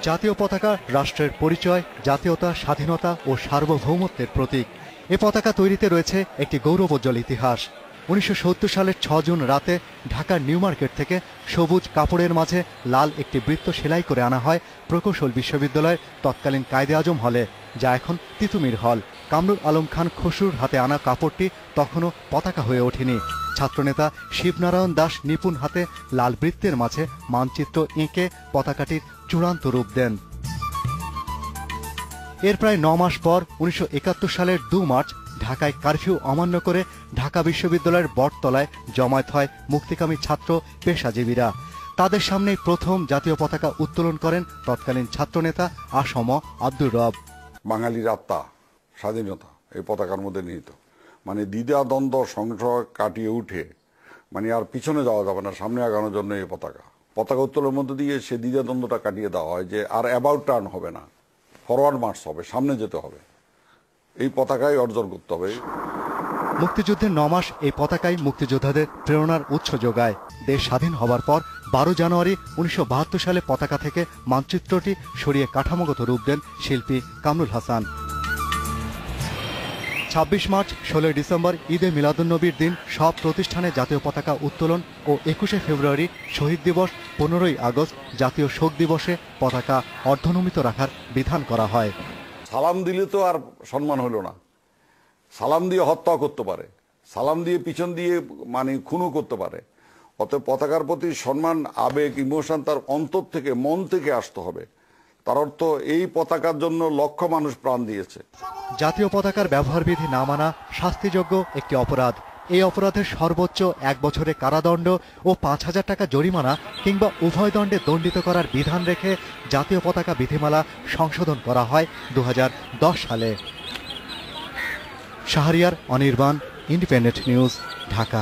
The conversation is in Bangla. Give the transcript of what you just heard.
জাতীয় পতাকা রাষ্ট্রের পরিচয়, জাতীয়তা, স্বাধীনতা ও সার্বভৌমত্বের প্রতীক। এ পতাকা তৈরিতে রয়েছে একটি গৌরবোজ্জ্বল ইতিহাস। 1970 সালের 6 জুন রাতে ঢাকার নিউ মার্কেট থেকে সবুজ কাপড়ের মাঝে লাল একটি বৃত্ত সেলাই করে আনা হয় প্রকৌশল বিশ্ববিদ্যালয়ের তৎকালীন কায়েদে আজম হলে, যা এখন তিতুমির হল। কামরুল আলম খান খসরুর হাতে আনা কাপড়টি তখনও পতাকা হয়ে ওঠেনি। ছাত্রনেতা শিবনারায়ণ দাস নিপুণ হাতে লাল বৃত্তের মাঝে মানচিত্র এঁকে পতাকাটির চূড়ান্ত রূপ দেন। এর প্রায় 9 মাস পর 1971 সালের 2 মার্চ ঢাকায় কারফিউ অমান্য করে ঢাকা বিশ্ববিদ্যালয়ের বটতলায় জমায়েত হয় মুক্তিকামী ছাত্র পেশাজীবীরা। তাদের সামনেই প্রথম জাতীয় পতাকা উত্তোলন করেন তৎকালীন ছাত্রনেতা আসম আব্দুর রব। বাঙালির আত্মা, স্বাধীনতা এই পতাকার মধ্যে নিহিত। মানে দ্বিধা দ্বন্দ্ব সংশয় কাটিয়ে উঠে আর পিছনে যাওয়া যাবে না, সামনে আগানোর জন্য এই পতাকা উত্তোলনের মধ্যে দিয়ে সে দ্বিধা দ্বন্দ্বটা কাটিয়ে দেওয়া হয় যে আর অ্যাবাউট টার্ন হবে না, ফরওয়ার্ড মার্চ হবে, সামনে যেতে হবে, এই পতাকাই অর্জন করতে হবে। মুক্তিযুদ্ধের 9 মাস এই পতাকাই মুক্তিযোদ্ধাদের প্রেরণার উৎস যোগায়। দেশ স্বাধীন হবার পর 12 জানুয়ারি 1972 সালে পতাকা থেকে মানচিত্রটি সরিয়ে কাঠামোগত রূপ দেন শিল্পী কামরুল হাসান। 26 মার্চ, 16 ডিসেম্বর ঈদে মিলাদুন্নবীর দিন সব প্রতিষ্ঠানে জাতীয় পতাকা উত্তোলন ও 21শে ফেব্রুয়ারি শহীদ দিবস, 15ই আগস্ট জাতীয় শোক দিবসে পতাকা অর্ধনমিত রাখার বিধান করা হয়। সালাম দিলে তো আর সম্মান হলো না, সালাম দিয়ে হত্যা করতে পারে, সালাম দিয়ে পিছন দিয়ে খুনও করতে পারে। অতএব পতাকার প্রতি সম্মান, আবেগ, ইমোশন তার অন্তর থেকে, মন থেকে আসতে হবে। তার অর্থ এই পতাকার জন্য লক্ষ মানুষ প্রাণ দিয়েছে। জাতীয় পতাকার ব্যবহারবিধি না মানা শাস্তিযোগ্য একটি অপরাধ। এই অপরাধের সর্বোচ্চ 1 বছরের কারাদণ্ড ও 5,000 টাকা জরিমানা কিংবা উভয় দণ্ডে দণ্ডিত করার বিধান রেখে জাতীয় পতাকা বিধিমালা সংশোধন করা হয় 2010 সালে। Shahriar, Anirban, independent news, Dhaka.